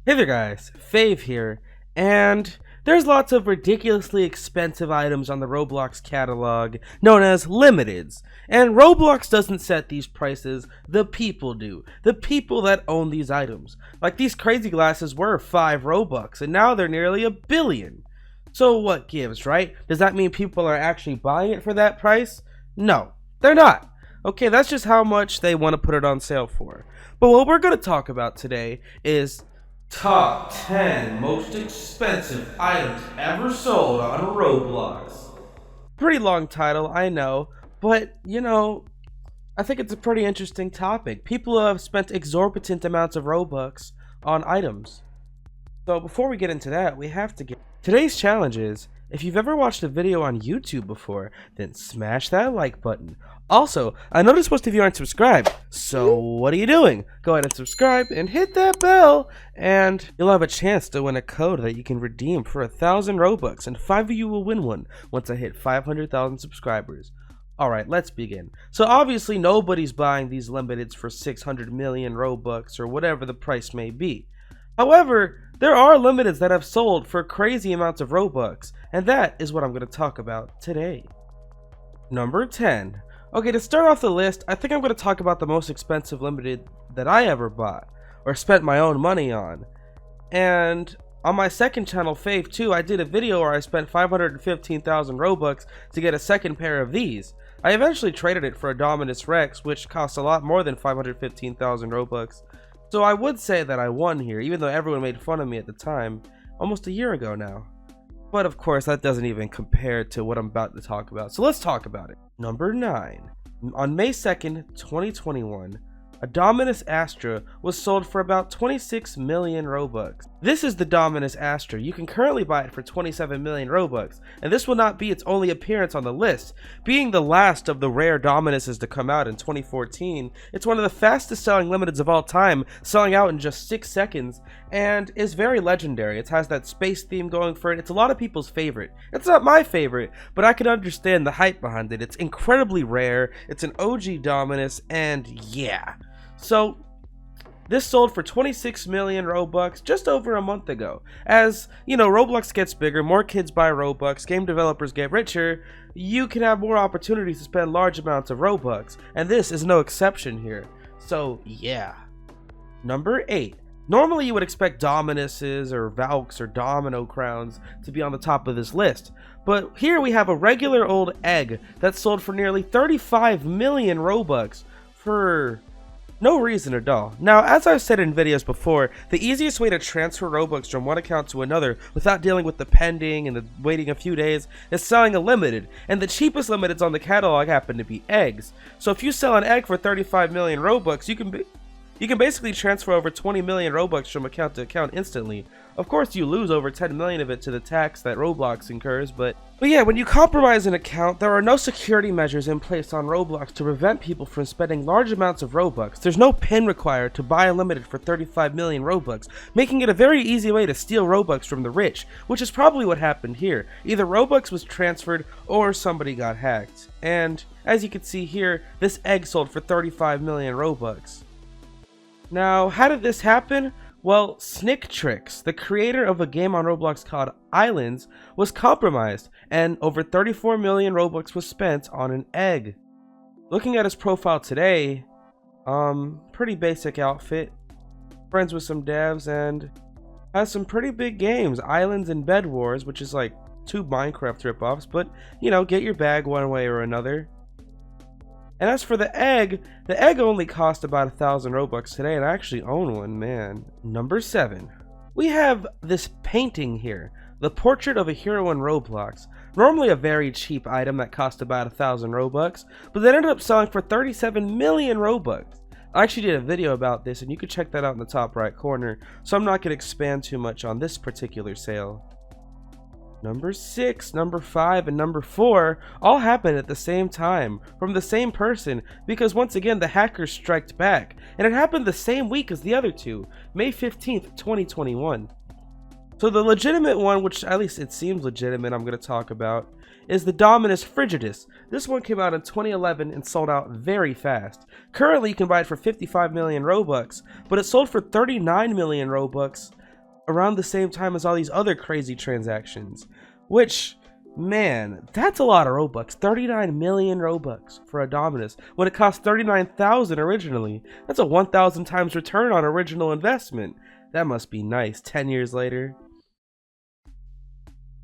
Hey there guys, Fave here, and there's lots of ridiculously expensive items on the Roblox catalog known as limiteds, and Roblox doesn't set these prices, the people do, the people that own these items. Like these crazy glasses were 5 Robux, and now they're nearly a billion. So what gives, right? Does that mean people are actually buying it for that price? No, they're not. Okay, that's just how much they want to put it on sale for. But what we're going to talk about today is Top 10 most expensive items ever sold on Roblox. Pretty long title, I know, but I think it's a pretty interesting topic. People have spent exorbitant amounts of Robux on items. So before we get into that, we have to get... Today's challenge is, if you've ever watched a video on YouTube before, then smash that like button. Also, I noticed most of you aren't subscribed, so what are you doing? Go ahead and subscribe and hit that bell, and you'll have a chance to win a code that you can redeem for 1,000 Robux, and 5 of you will win one once I hit 500,000 subscribers. Alright, let's begin. So obviously nobody's buying these limiteds for 600 million Robux or whatever the price may be. However, there are limiteds that have sold for crazy amounts of Robux, and that is what I'm going to talk about today. Number 10. Okay, to start off the list, I think I'm going to talk about the most expensive limited that I ever bought, or spent my own money on. And on my second channel, Fave 2, I did a video where I spent 515,000 Robux to get a second pair of these. I eventually traded it for a Dominus Rex, which cost a lot more than 515,000 Robux. So I would say that I won here, even though everyone made fun of me at the time, almost a year ago now. But of course, that doesn't even compare to what I'm about to talk about, so let's talk about it. Number 9. On May 2nd, 2021, a Dominus Astra was sold for about 26 million Robux. This is the Dominus Astra. You can currently buy it for 27 million Robux, and this will not be its only appearance on the list. Being the last of the rare Dominuses to come out in 2014, it's one of the fastest selling limiteds of all time, selling out in just 6 seconds, and is very legendary. It has that space theme going for it. It's a lot of people's favorite. It's not my favorite, but I can understand the hype behind it. It's incredibly rare, it's an OG Dominus, and yeah. So, this sold for 26 million Robux just over a month ago. As, Roblox gets bigger, more kids buy Robux, game developers get richer, you can have more opportunities to spend large amounts of Robux, and this is no exception here. So, yeah. Number 8. Normally you would expect Dominuses or Valks or Domino crowns to be on the top of this list, but here we have a regular old egg that sold for nearly 35 million Robux for no reason at all. Now, as I've said in videos before, the easiest way to transfer Robux from one account to another without dealing with the pending and the waiting a few days is selling a limited, and the cheapest limiteds on the catalog happen to be eggs. So if you sell an egg for 35 million Robux, you can basically transfer over 20 million Robux from account to account instantly. Of course, you lose over 10 million of it to the tax that Roblox incurs, but yeah, when you compromise an account, there are no security measures in place on Roblox to prevent people from spending large amounts of Robux. There's no PIN required to buy unlimited for 35 million Robux, making it a very easy way to steal Robux from the rich, which is probably what happened here. Either Robux was transferred or somebody got hacked. And as you can see here, this egg sold for 35 million Robux. Now, how did this happen? Well, Snicktricks, the creator of a game on Roblox called Islands, was compromised, and over 34 million Robux was spent on an egg. Looking at his profile today, pretty basic outfit, friends with some devs, and has some pretty big games, Islands and Bed Wars, which is like 2 Minecraft ripoffs, but, get your bag one way or another. And as for the egg only cost about 1,000 Robux today, and I actually own one, man. Number 7. We have this painting here, the portrait of a hero in Roblox. Normally a very cheap item that cost about 1,000 Robux, but that ended up selling for 37 million Robux. I actually did a video about this, and you can check that out in the top right corner, so I'm not going to expand too much on this particular sale. Number 6, number 5, and number 4 all happened at the same time, from the same person, because once again the hackers striked back, and it happened the same week as the other two, May 15th, 2021. So the legitimate one, which at least it seems legitimate I'm going to talk about, is the Dominus Frigidus. This one came out in 2011 and sold out very fast. Currently you can buy it for 55 million Robux, but it sold for 39 million Robux around the same time as all these other crazy transactions, which, man, that's a lot of Robux. 39 million Robux for a Dominus when it cost 39,000 originally. That's a 1,000 times return on original investment. That must be nice 10 years later.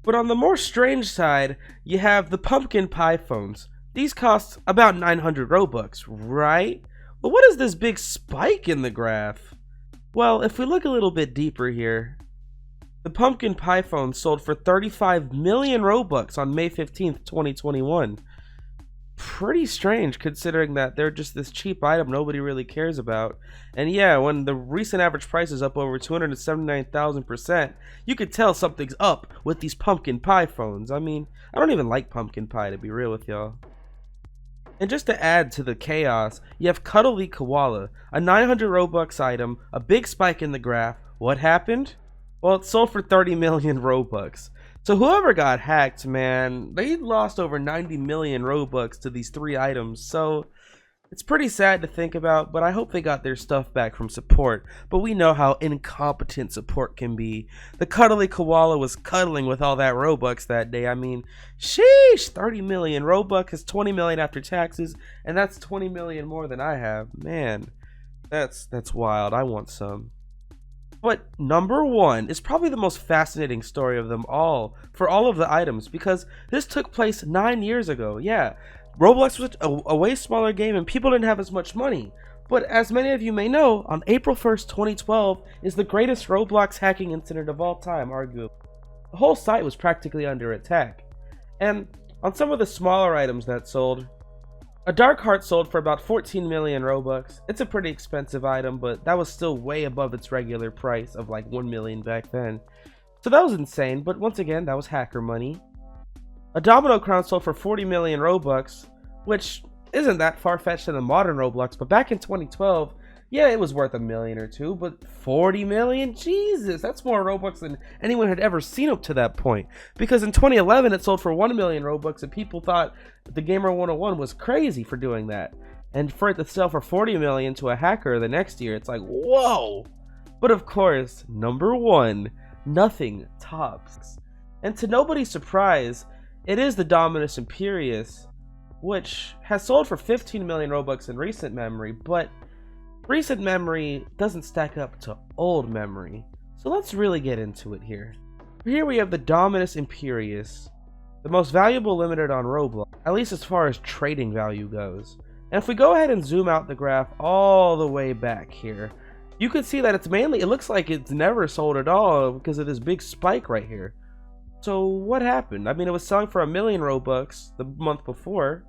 But on the more strange side, you have the pumpkin pie phones. These cost about 900 Robux, right? But what is this big spike in the graph? Well, if we look a little bit deeper here, the pumpkin pie phone sold for 35 million Robux on May 15th, 2021. Pretty strange considering that they're just this cheap item nobody really cares about. And yeah, when the recent average price is up over 279,000%, you could tell something's up with these pumpkin pie phones. I mean, I don't even like pumpkin pie, to be real with y'all. And just to add to the chaos, you have Cuddly Koala, a 900 Robux item, a big spike in the graph. What happened? Well, it sold for 30 million Robux. So whoever got hacked, man, they lost over 90 million Robux to these 3 items. So it's pretty sad to think about, but I hope they got their stuff back from support. But we know how incompetent support can be. The Cuddly Koala was cuddling with all that Robux that day. I mean, sheesh, 30 million Robux is 20 million after taxes, and that's 20 million more than I have. Man, that's wild. I want some. But number 1 is probably the most fascinating story of them all for all of the items, because this took place 9 years ago. Yeah, Roblox was a way smaller game and people didn't have as much money. But as many of you may know, on April 1st, 2012 is the greatest Roblox hacking incident of all time, arguably. The whole site was practically under attack. And on some of the smaller items that sold, a Dark Heart sold for about 14 million Robux. It's a pretty expensive item, but that was still way above its regular price of like 1 million back then. So that was insane, but once again, that was hacker money. A Domino Crown sold for 40 million Robux, which isn't that far-fetched in the modern Roblox, but back in 2012, yeah, it was worth $1 million or $2 million, but 40 million? Jesus, that's more Robux than anyone had ever seen up to that point. Because in 2011, it sold for 1 million Robux, and people thought the Gamer 101 was crazy for doing that. And for it to sell for 40 million to a hacker the next year, it's like, whoa! But of course, number 1, nothing tops. And to nobody's surprise, it is the Dominus Imperius, which has sold for 15 million Robux in recent memory, but recent memory doesn't stack up to old memory. So let's really get into it here. Here we have the Dominus Imperius, the most valuable limited on Roblox, at least as far as trading value goes. And if we go ahead and zoom out the graph all the way back here, you can see that it looks like it's never sold at all because of this big spike right here. So what happened? I mean, it was selling for 1 million Robux the month before,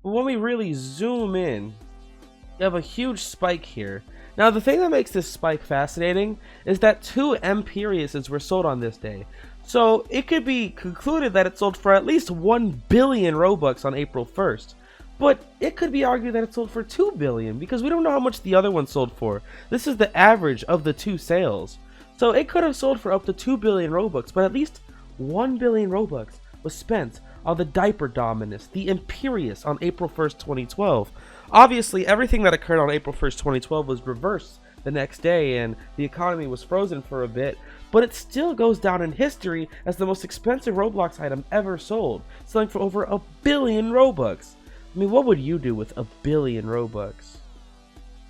but when we really zoom in, you have a huge spike here. Now, the thing that makes this spike fascinating is that 2 Imperiuses were sold on this day. So it could be concluded that it sold for at least 1 billion Robux on April 1st. But it could be argued that it sold for 2 billion because we don't know how much the other one sold for. This is the average of the 2 sales. So it could have sold for up to 2 billion Robux, but at least 1 billion Robux was spent on the Diaper Dominus, the Imperius, on April 1st, 2012. Obviously, everything that occurred on April 1st, 2012 was reversed the next day and the economy was frozen for a bit, but it still goes down in history as the most expensive Roblox item ever sold, selling for over 1 billion Robux. I mean, what would you do with 1 billion Robux?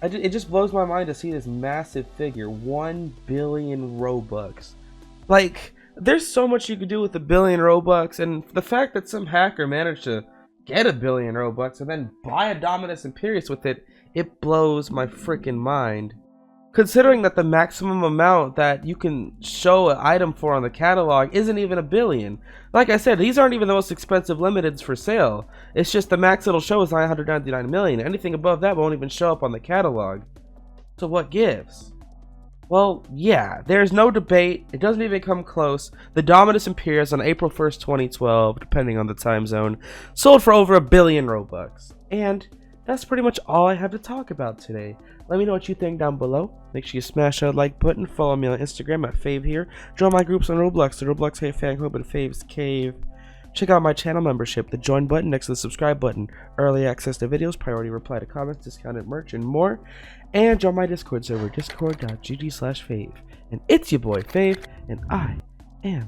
It just blows my mind to see this massive figure, 1 billion Robux. Like, there's so much you could do with 1 billion Robux, and the fact that some hacker managed to get 1 billion Robux and then buy a Dominus Imperius with it, it blows my freaking mind. Considering that the maximum amount that you can show an item for on the catalog isn't even 1 billion. Like I said, these aren't even the most expensive limiteds for sale. It's just the max it'll show is 999 million. Anything above that won't even show up on the catalog. So what gives? Well, yeah, there's no debate. It doesn't even come close. The Dominus Imperius on April 1st, 2012, depending on the time zone, sold for over 1 billion Robux. And that's pretty much all I have to talk about today. Let me know what you think down below. Make sure you smash that like button. Follow me on Instagram at Fave here. Join my groups on Roblox, the Roblox Cave Fan Club and Fave's Cave. Check out my channel membership, the join button next to the subscribe button, early access to videos, priority reply to comments, discounted merch, and more. And join my Discord server, discord.gg/Fave. And it's your boy Fave, and I am